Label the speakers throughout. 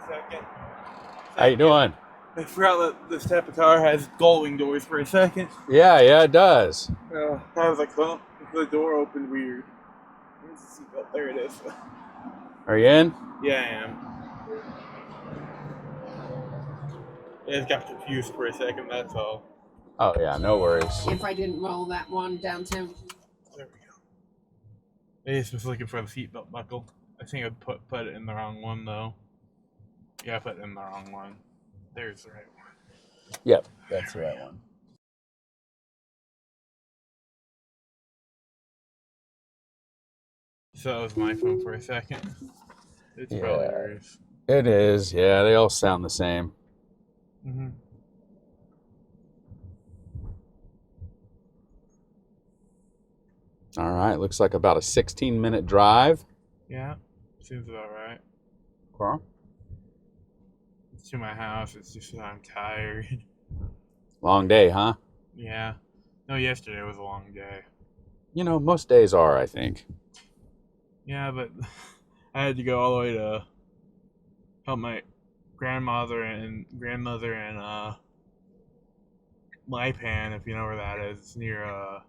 Speaker 1: second.
Speaker 2: How you doing?
Speaker 1: I forgot that this type of car has Gullwing doors for a second.
Speaker 2: Yeah, it does.
Speaker 1: I was like, well, the door opened weird. Where's the seatbelt? There it is.
Speaker 2: Are you in?
Speaker 1: Yeah, I am. I just got confused for a second, that's all.
Speaker 2: Oh, yeah, no worries.
Speaker 3: If I didn't roll that one downtown.
Speaker 1: There we go. I just was looking for the seatbelt buckle. I think I put it in the wrong one, though. Yeah, I put it in the wrong one. There's the right one.
Speaker 2: Yep, that's the right one.
Speaker 1: So that was my phone for a second. It's probably yours.
Speaker 2: It is, yeah, they all sound the same.
Speaker 1: Mm-hmm.
Speaker 2: All right, looks like about a 16-minute drive.
Speaker 1: Yeah, seems about right.
Speaker 2: Okay.
Speaker 1: It's to my house, it's just that I'm tired.
Speaker 2: Long day, huh?
Speaker 1: Yeah. No, yesterday was a long day.
Speaker 2: You know, most days are, I think.
Speaker 1: Yeah, but I had to go all the way to help my grandmother and Lipan, if you know where that is. It's near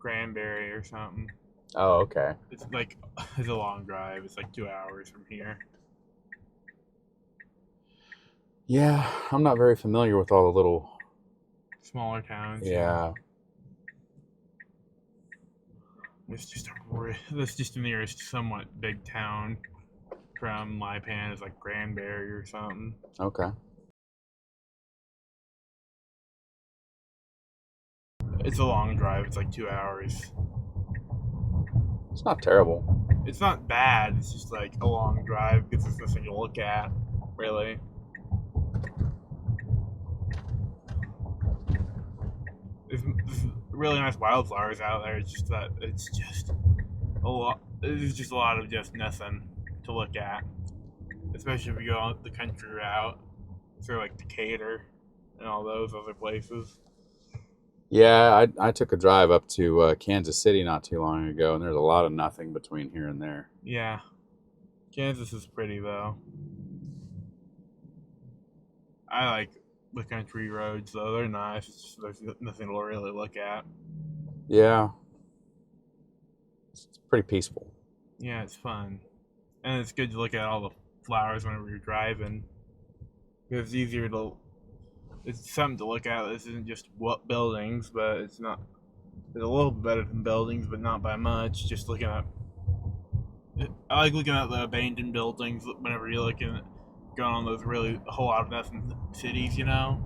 Speaker 1: Granbury or something.
Speaker 2: Oh, okay.
Speaker 1: It's a long drive. It's like 2 hours from here.
Speaker 2: Yeah, I'm not very familiar with all the little...
Speaker 1: Smaller towns.
Speaker 2: Yeah.
Speaker 1: That's just the nearest somewhat big town from Lipan is like Granbury or something.
Speaker 2: Okay.
Speaker 1: It's a long drive. It's like 2 hours.
Speaker 2: It's not terrible.
Speaker 1: It's not bad. It's just like a long drive because there's nothing to look at, really. There's really nice wildflowers out there. It's just a lot. There's just a lot of just nothing to look at, especially if you go on the country route through like Decatur and all those other places.
Speaker 2: Yeah, I took a drive up to Kansas City not too long ago, and there's a lot of nothing between here and there.
Speaker 1: Yeah. Kansas is pretty, though. I like the country roads, though. They're nice. It's just, there's nothing to really look at.
Speaker 2: Yeah. It's pretty peaceful.
Speaker 1: Yeah, it's fun. And it's good to look at all the flowers whenever you're driving. It's easier to... It's something to look at. This isn't just buildings, but it's not... It's a little bit better than buildings, but not by much. Just looking at... I like looking at the abandoned buildings whenever you're looking at going on those really a whole lot of nothing cities, you know?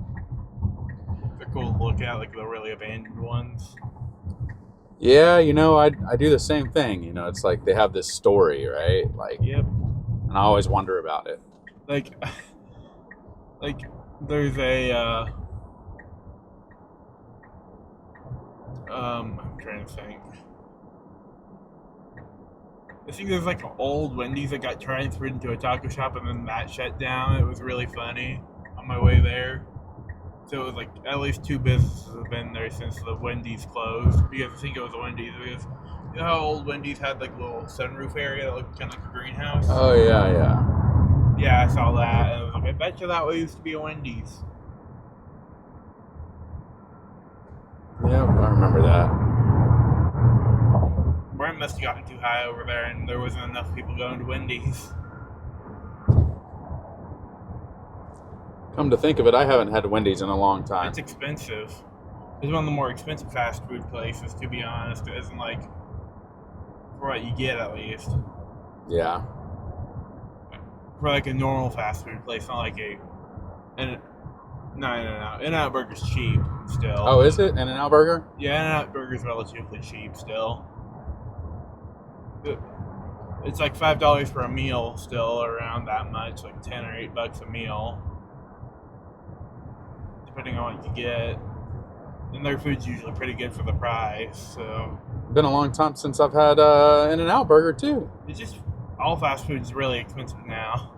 Speaker 1: They're cool to look at, like the really abandoned ones.
Speaker 2: Yeah, you know, I do the same thing. You know, it's like they have this story, right? Like,
Speaker 1: yep.
Speaker 2: And I always wonder about it.
Speaker 1: Like there's a I'm trying to think. I think there's like an old Wendy's that got transferred into a taco shop and then that shut down. It was really funny on my way there. So it was like at least 2 businesses have been there since the Wendy's closed. Because I think it was a Wendy's. Because you know how old Wendy's had like a little sunroof area that looked kind of like a greenhouse?
Speaker 2: Oh, yeah, yeah.
Speaker 1: Yeah, I saw that. And I was like, I bet you that used to be a Wendy's.
Speaker 2: Yeah, I remember that.
Speaker 1: Rent must have gotten too high over there and there wasn't enough people going to Wendy's.
Speaker 2: Come to think of it, I haven't had Wendy's in a long time.
Speaker 1: It's expensive. It's one of the more expensive fast food places, to be honest. It isn't like for what you get, at least.
Speaker 2: Yeah.
Speaker 1: For like a normal fast food place, not like a... No. In-N-Out Burger's cheap still.
Speaker 2: Oh, is it? In-N-Out Burger?
Speaker 1: Yeah, In-N-Out Burger's relatively cheap still. It's like $5 for a meal still, around that much, like $10 or $8 a meal. Depending on what you get. And their food's usually pretty good for the price, so...
Speaker 2: Been a long time since I've had In-N-Out Burger, too.
Speaker 1: It's just... All fast food's really expensive now.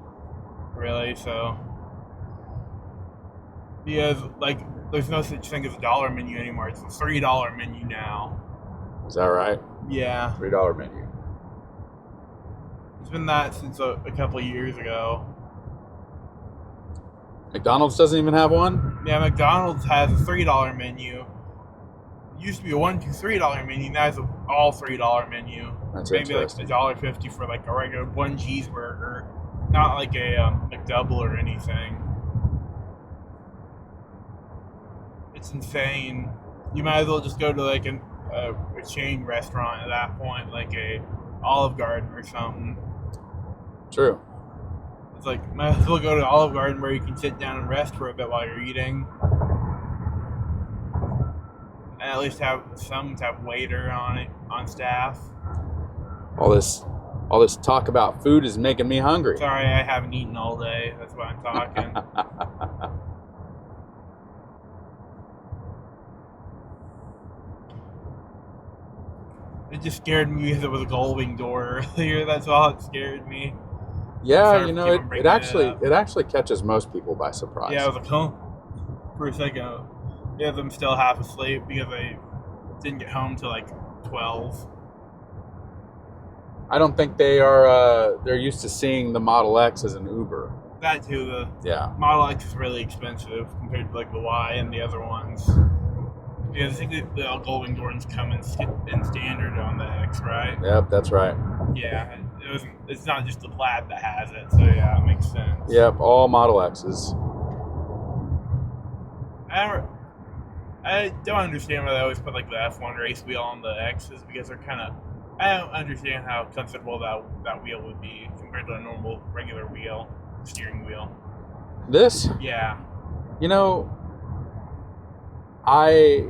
Speaker 1: Really, so... Because, like, there's no such thing as a dollar menu anymore. It's a $3 menu now.
Speaker 2: Is that right?
Speaker 1: Yeah.
Speaker 2: $3 menu.
Speaker 1: It's been that since a couple of years ago.
Speaker 2: McDonald's doesn't even have one?
Speaker 1: Yeah, McDonald's has a $3 menu. It used to be a $1, $2, $3 menu. Now it's an all $3 menu.
Speaker 2: That's
Speaker 1: maybe like
Speaker 2: interesting.
Speaker 1: $1.50 for like a regular one cheeseburger, not like a McDouble or anything. It's insane. You might as well just go to like a chain restaurant at that point, like a Olive Garden or something.
Speaker 2: True.
Speaker 1: It's like, might as well go to Olive Garden where you can sit down and rest for a bit while you're eating. And at least have some type of waiter on staff.
Speaker 2: All this talk about food is making me hungry.
Speaker 1: Sorry, I haven't eaten all day. That's why I'm talking. It just scared me because it was a Gullwing door earlier. That's all it scared me.
Speaker 2: Yeah, you know, it actually catches most people by surprise.
Speaker 1: Yeah, I was like, huh? For a second, yeah, them still half asleep because I didn't get home till like 12.
Speaker 2: I don't think they're used to seeing the Model X as an Uber.
Speaker 1: That too, the
Speaker 2: Yeah.
Speaker 1: Model X is really expensive compared to like the Y and the other ones. Because I think the Gullwing doors come in standard on the X, right?
Speaker 2: Yep, that's right.
Speaker 1: Yeah, it's not just the Plaid that has it, so yeah, it makes sense.
Speaker 2: Yep, all Model X's.
Speaker 1: I don't understand why they always put like the F1 race wheel on the X's, because they're kind of, I don't understand how comfortable that wheel would be compared to a normal regular wheel, steering wheel.
Speaker 2: This?
Speaker 1: Yeah.
Speaker 2: You know, I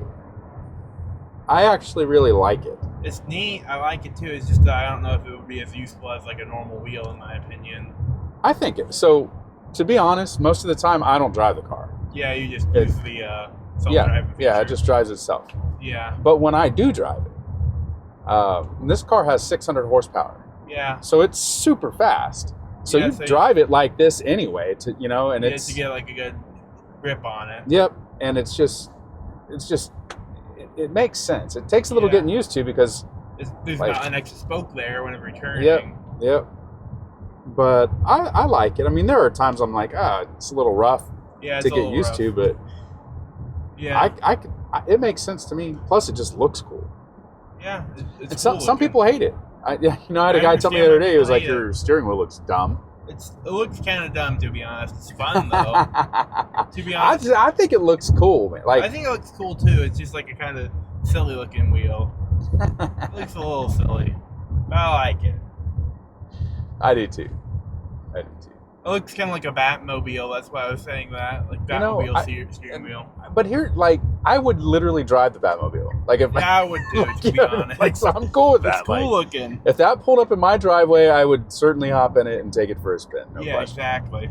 Speaker 2: actually really like it.
Speaker 1: It's neat. I like it too. It's just that I don't know if it would be as useful as like a normal wheel, in my opinion.
Speaker 2: I think it. So, to be honest, most of the time I don't drive the car.
Speaker 1: Yeah, you just use the self-driving feature.
Speaker 2: Yeah, it just drives itself.
Speaker 1: Yeah.
Speaker 2: But when I do drive it, this car has 600 horsepower.
Speaker 1: Yeah.
Speaker 2: So it's super fast. So you drive it like this anyway, and it's
Speaker 1: to get like a good grip on it.
Speaker 2: Yep, and it makes sense. It takes a little getting used to because
Speaker 1: there's not an extra spoke there whenever you're turning.
Speaker 2: Yep. But I like it. I mean, there are times I'm like, it's a little rough to get used to, but
Speaker 1: yeah,
Speaker 2: it makes sense to me. Plus, it just looks cool.
Speaker 1: Yeah,
Speaker 2: it's cool. Some people hate it. I had a guy tell me the other day, he was like, your steering wheel looks dumb.
Speaker 1: It looks kind of dumb, to be honest. It's fun, though. To be honest.
Speaker 2: I think it looks cool, man.
Speaker 1: I think it looks cool, too. It's just like a kind of silly-looking wheel. It looks a little silly. But I like it.
Speaker 2: I do, too.
Speaker 1: It looks kind of like a Batmobile. That's why I was saying that. Like Batmobile steering wheel.
Speaker 2: But here, I would literally drive the Batmobile.
Speaker 1: I would do, to be honest.
Speaker 2: So I'm cool with that.
Speaker 1: It's cool looking.
Speaker 2: If that pulled up in my driveway, I would certainly hop in it and take it for a spin. No question.
Speaker 1: Exactly.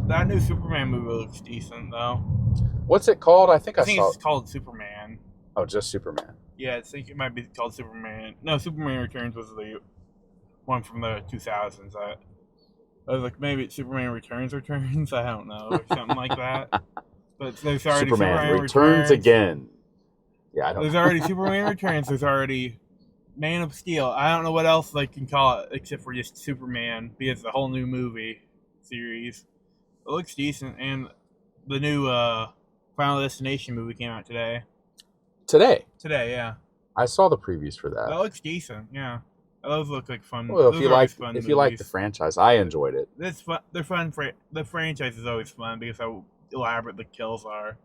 Speaker 1: That new Superman movie looks decent, though.
Speaker 2: What's it called? I think
Speaker 1: it's called Superman.
Speaker 2: Oh, just Superman.
Speaker 1: Yeah, I think it might be called Superman. No, Superman Returns was the one from the 2000s. I was like, maybe it's Superman Returns. I don't know, or something like that. But there's already Superman
Speaker 2: Returns again. Yeah, I don't know.
Speaker 1: There's already Superman Returns. There's already Man of Steel. I don't know what else they can call it except for just Superman, because it's a whole new movie series. It looks decent, and the new Final Destination movie came out today. Today, yeah.
Speaker 2: I saw the previews for that.
Speaker 1: That looks decent, yeah. Those look like fun.
Speaker 2: Well, if you like the franchise, I enjoyed it.
Speaker 1: It's fun. They're fun. The franchise is always fun because how elaborate the kills are.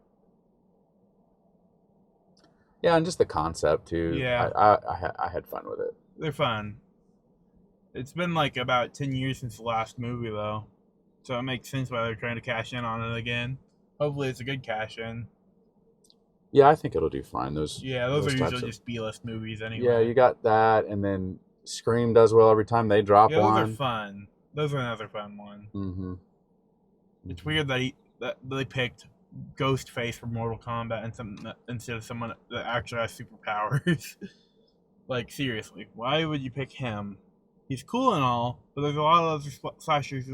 Speaker 2: Yeah, and just the concept too.
Speaker 1: Yeah,
Speaker 2: I had fun with it.
Speaker 1: They're fun. It's been like about 10 years since the last movie, though, so it makes sense why they're trying to cash in on it again. Hopefully, it's a good cash in.
Speaker 2: Yeah, I think it'll do fine. Those
Speaker 1: are usually just B-list movies anyway.
Speaker 2: Yeah, you got that, and then Scream does well every time they drop one.
Speaker 1: Those are fun. Those are another fun one.
Speaker 2: Mm-hmm.
Speaker 1: It's weird that they picked Ghostface for Mortal Kombat instead of someone that actually has superpowers. Like, seriously, why would you pick him? He's cool and all, but there's a lot of other slashers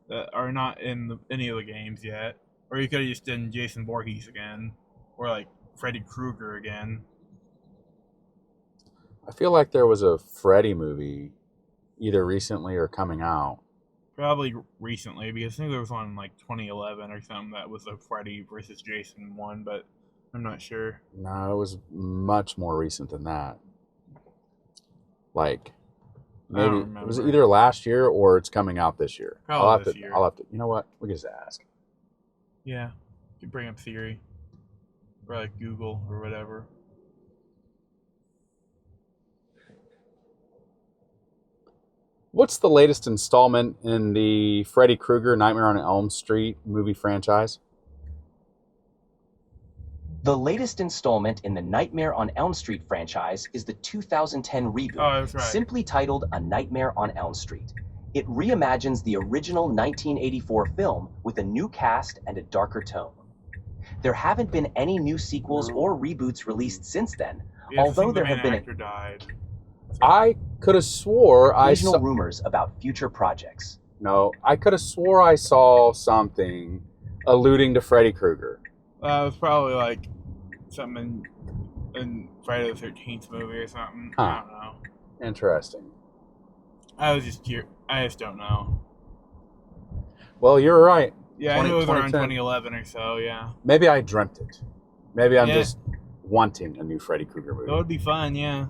Speaker 1: that are not in any of the games yet. Or you could have just done Jason Voorhees again, or like Freddy Krueger again.
Speaker 2: I feel like there was a Freddy movie either recently or coming out.
Speaker 1: Probably recently, because I think there was one in like 2011 or something that was a Freddy versus Jason one, but I'm not sure.
Speaker 2: No, it was much more recent than that. Like, maybe it was either last year or it's coming out this year.
Speaker 1: Probably this year.
Speaker 2: I'll have to. You know what? We can just ask.
Speaker 1: Yeah, you can bring up Siri or like Google or whatever.
Speaker 2: What's the latest installment in the Freddy Krueger Nightmare on Elm Street movie franchise?
Speaker 4: The latest installment in the Nightmare on Elm Street franchise is the 2010 reboot,
Speaker 1: that's right.
Speaker 4: simply titled A Nightmare on Elm Street. It reimagines the original 1984 film with a new cast and a darker tone. There haven't been any new sequels or reboots released since then, although there have been
Speaker 1: died.
Speaker 2: I could have swore I
Speaker 4: occasional
Speaker 2: saw
Speaker 4: rumors about future projects.
Speaker 2: No, I could have swore I saw something alluding to Freddy Krueger.
Speaker 1: It was probably like something in Friday the 13th movie or something.
Speaker 2: Huh.
Speaker 1: I don't know.
Speaker 2: Interesting.
Speaker 1: I just don't know.
Speaker 2: Well, you're right.
Speaker 1: Yeah, I knew it was around
Speaker 2: 2010.
Speaker 1: 2011 or so, yeah.
Speaker 2: Maybe I dreamt it. Maybe I'm just wanting a new Freddy Krueger movie.
Speaker 1: That would be fun, yeah.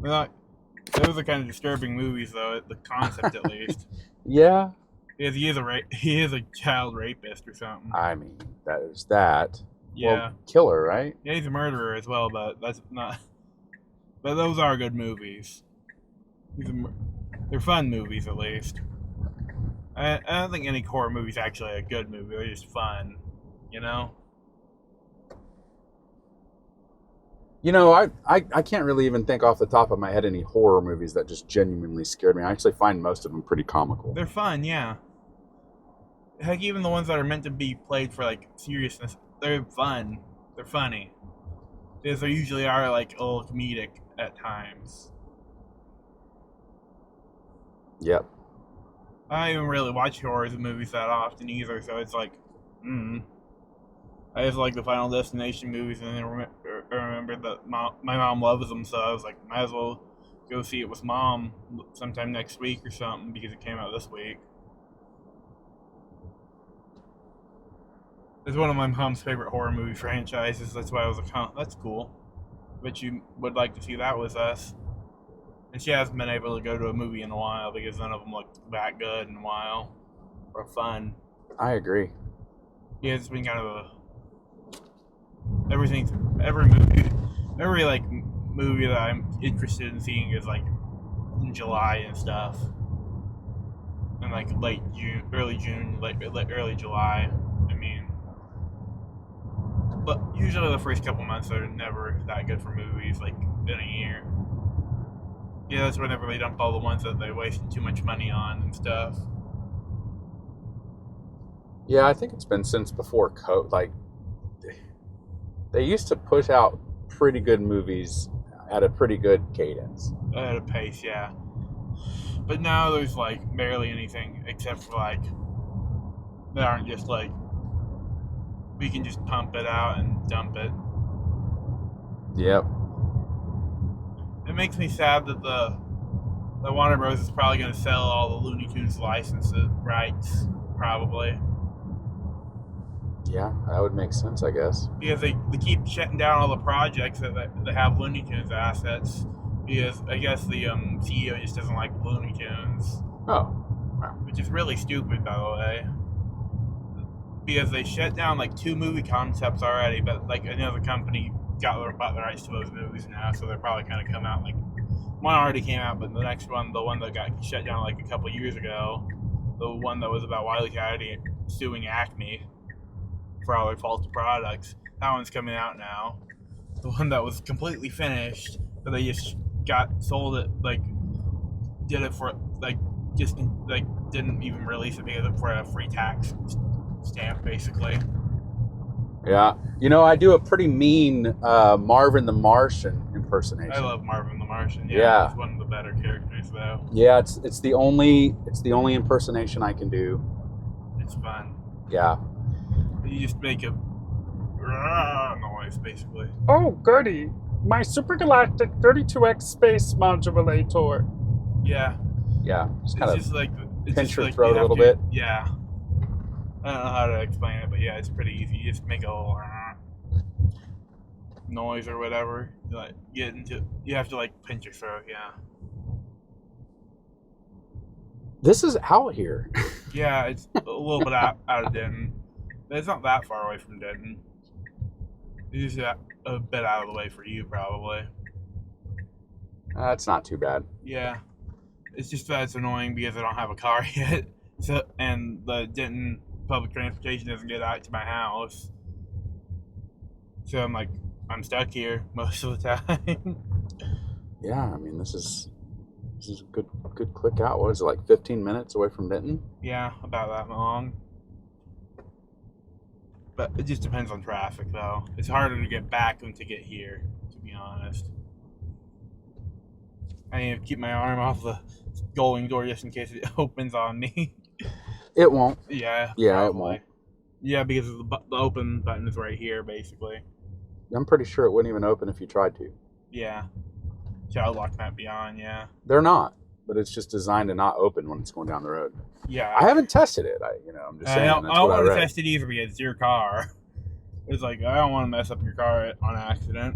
Speaker 1: Those are kind of disturbing movies, though, the concept at least.
Speaker 2: Yeah.
Speaker 1: Because he is a child rapist or something.
Speaker 2: I mean, that is that.
Speaker 1: Yeah.
Speaker 2: Well, killer, right?
Speaker 1: Yeah, he's a murderer as well, but that's not... But those are good movies. They're fun movies, at least. I don't think any horror movie's actually a good movie. They're just fun, you know?
Speaker 2: You know, I can't really even think off the top of my head any horror movies that just genuinely scared me. I actually find most of them pretty comical.
Speaker 1: They're fun, yeah. Heck, even the ones that are meant to be played for, like, seriousness, they're fun. They're funny. Because they usually are, like, a little comedic at times.
Speaker 2: Yep.
Speaker 1: I don't even really watch horror movies that often either, so it's like, I just like the Final Destination movies, and then remember that my mom loves them, so I was like, might as well go see it with Mom sometime next week or something, because it came out this week. It's one of my mom's favorite horror movie franchises, that's why I was like, that's cool. But you would like to see that with us. And she hasn't been able to go to a movie in a while, because none of them look that good in a while, or fun.
Speaker 2: I agree.
Speaker 1: Yeah, it's been kind of every movie that I'm interested in seeing is like in July and stuff, and like late June, early July. I mean, but usually the first couple months are never that good for movies, like in a year. Yeah, that's whenever they dump all the ones that they wasted too much money on and stuff.
Speaker 2: Yeah, I think it's been since before COVID. Like, they used to push out pretty good movies at a pretty good cadence.
Speaker 1: At a pace, yeah. But now there's like barely anything except for like they aren't just like we can just pump it out and dump it.
Speaker 2: Yep.
Speaker 1: It makes me sad that the Warner Bros. Is probably going to sell all the Looney Tunes licenses rights, probably.
Speaker 2: Yeah, that would make sense, I guess.
Speaker 1: Because they keep shutting down all the projects that have Looney Tunes assets. Because I guess the CEO just doesn't like Looney Tunes.
Speaker 2: Oh. Wow.
Speaker 1: Which is really stupid, by the way. Because they shut down like 2 movie concepts already, but like another company bought the rights to those movies now, so they're probably going to come out. Like, one already came out, but the next one, the one that got shut down like a couple years ago, the one that was about Wile E. Coyote suing Acme for all their faulty products, that one's coming out now. The one that was completely finished, but they just sold it, like, did it for, like, just, like, didn't even release it because for a free tax stamp, basically.
Speaker 2: Yeah. You know, I do a pretty mean Marvin the Martian impersonation.
Speaker 1: I love Marvin the Martian.
Speaker 2: Yeah.
Speaker 1: He's one of the better characters, though.
Speaker 2: Yeah, it's the only impersonation I can do.
Speaker 1: It's fun.
Speaker 2: Yeah.
Speaker 1: You just make a noise, basically.
Speaker 5: Oh, goody. My supergalactic 32X space modulator.
Speaker 1: Yeah.
Speaker 2: Yeah, just kind
Speaker 1: It's
Speaker 2: of
Speaker 1: just like it's
Speaker 2: pinch
Speaker 1: just
Speaker 2: your
Speaker 1: like
Speaker 2: throat
Speaker 1: you
Speaker 2: a
Speaker 1: have
Speaker 2: little
Speaker 1: to-
Speaker 2: bit.
Speaker 1: Yeah. I don't know how to explain it, but yeah, it's pretty easy. You just make a little noise or whatever. Like you have to like pinch your throat. Yeah.
Speaker 2: This is out here.
Speaker 1: Yeah, it's a little bit out of Denton, but it's not that far away from Denton. It's just a bit out of the way for you, probably.
Speaker 2: That's not too bad.
Speaker 1: Yeah, it's just that it's annoying because I don't have a car yet, and the Denton public transportation doesn't get out to my house, so I'm stuck here most of the time.
Speaker 2: Yeah, I mean, this is a good click out. What is it, like 15 minutes away from Denton?
Speaker 1: Yeah, about that long. But it just depends on traffic, though. It's harder to get back than to get here, to be honest. I need to keep my arm off the Gullwing door just in case it opens on me.
Speaker 2: It won't.
Speaker 1: Yeah.
Speaker 2: Yeah,
Speaker 1: probably.
Speaker 2: it won't.
Speaker 1: Yeah, because the open button is right here, basically.
Speaker 2: I'm pretty sure it wouldn't even open if you tried to.
Speaker 1: Yeah. Child lock might be on, yeah.
Speaker 2: They're not, but it's just designed to not open when it's going down the road.
Speaker 1: Yeah.
Speaker 2: I haven't tested it. I'm just saying.
Speaker 1: I don't
Speaker 2: That's what I
Speaker 1: want to
Speaker 2: read.
Speaker 1: test it either because it's your car. It's like, I don't want to mess up your car on accident.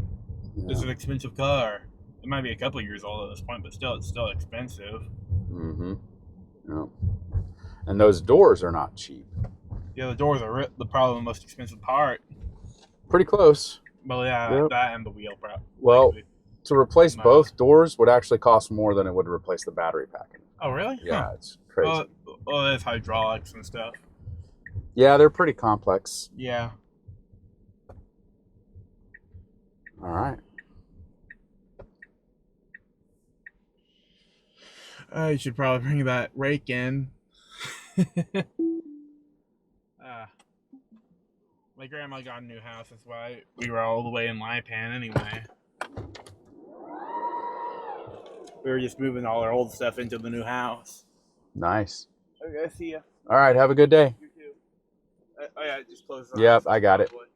Speaker 2: Yeah.
Speaker 1: It's an expensive car. It might be a couple of years old at this point, but still, it's still expensive.
Speaker 2: Mm-hmm. Yeah. And those doors are not cheap.
Speaker 1: Yeah, the doors are probably the most expensive part.
Speaker 2: Pretty close.
Speaker 1: Well, yeah,
Speaker 2: Yep.
Speaker 1: that and the wheel prep.
Speaker 2: Well, to replace
Speaker 1: No.
Speaker 2: both doors would actually cost more than it would to replace the battery pack.
Speaker 1: Oh, really?
Speaker 2: Yeah,
Speaker 1: Huh.
Speaker 2: it's crazy.
Speaker 1: Well, there's hydraulics and stuff.
Speaker 2: Yeah, they're pretty complex.
Speaker 1: Yeah.
Speaker 2: All right.
Speaker 1: I should probably bring that rake in. My grandma got a new house, that's why we were all the way in Lipan anyway. We were just moving all our old stuff into the new house.
Speaker 2: Nice.
Speaker 1: Okay, see ya.
Speaker 2: All right, have a good day.
Speaker 1: You too. Oh yeah, just close.
Speaker 2: Yep, I got it.
Speaker 1: Probably.